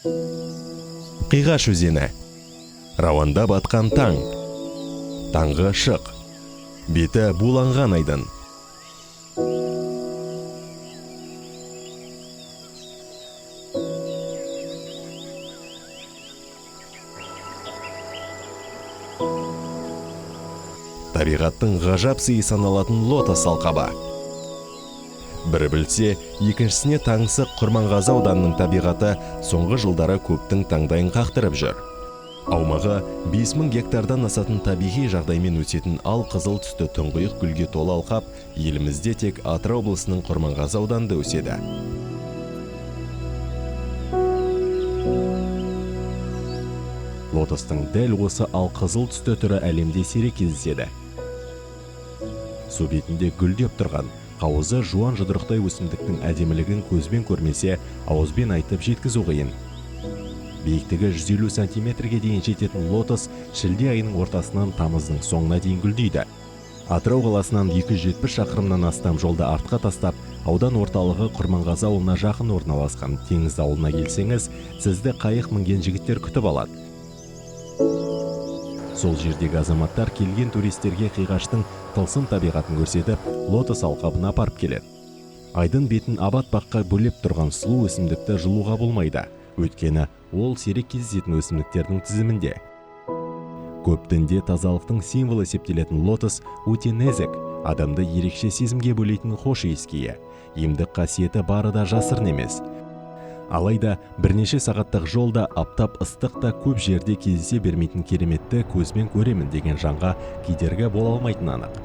Қиғаш өзені. Рауанда батқан таң. Таңғы шық. Беті буланған айдын. Табиғаттың ғажап сыйы саналатын лотос алқабы. Бірі білсе, екіншісіне таңсық Құрманғазы ауданының табиғаты соңғы жылдары көптің таңдайын қақтырып жүр. Аумағы 5000 гектардан асатын табиғи жағдаймен өсетін ал қызыл түсті тұңғиық гүлге толы алқап елімізде тек Атырау облысының Құрманғазы ауданында өседі. Лотостың дәл осы ал қызыл түсті түрі әлемде сирек кездеседі. Су бетінде гүлдеп тұрған қауызы жуан жұдырықтай өсімдіктің әдемілігін көзбен көрмесе, ауызбен айтып жеткізу қиын. Биіктігі 150 сантиметрге дейін жететін лотос шілде айының ортасынан тамыздың соңына дейін гүлдейді. Атырау қаласынан 270 шақырымнан астам жолды артқа тастап, аудан орталығы Құрманғазы ауылына жақын орналасқан Теңіз ауылына келсеңіз, сізді қайық мінген жігіттер күтіп алады. Сол жердегі азаматтар келген туристерге қиғаштың тылсым табиғатын көрсетіп, лотос алқабына апарып келеді. Айдын бетін абат баққа бөлеп тұрған сұлу өсімдікті жылуға болмайды, өйткені ол сирек кездесетін өсімдіктердің тізімінде. Көп дінде тазалықтың символы есептелетін лотос өте нәзік, адамды ерекше сезімге бөлейтін хош иіскейі, емдік қасиеті бары да жасырын емес. Алайда бірнеше сағаттық жолда аптап ыстық та көп жерде кездесе бермейтін кереметті көзбен көремін деген жанға кедергі бола алмайтын анық.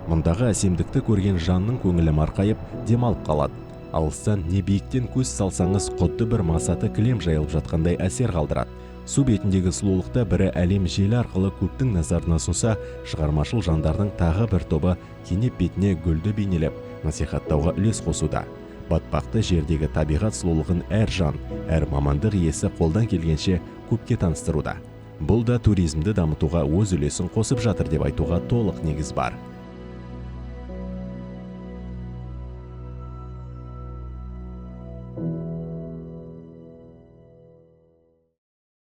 Мұндағы әсемдікті көрген жанның көңілі марқайып демалып қалады. Алыстан не биіктен көз салсаңыз құдды бір масаты кілем жайылып жатқандай әсер қалдырады. Су бетіндегі сұлулықта бірі әлем желі арқылы көптің назарына ұсынса, шығармашыл жандардың тағы бір тобы кенеп бетіне гүлді бейнелеп насихаттауға үлес қосуда. Батпақты жердегі табиғат сұлулығын әр жан, әр мамандық иесі қолдан келгенше көпке таныстыруда. Бұл да туризмді дамытуға өз үлесін қосып жатыр деп айтуға толық негіз бар.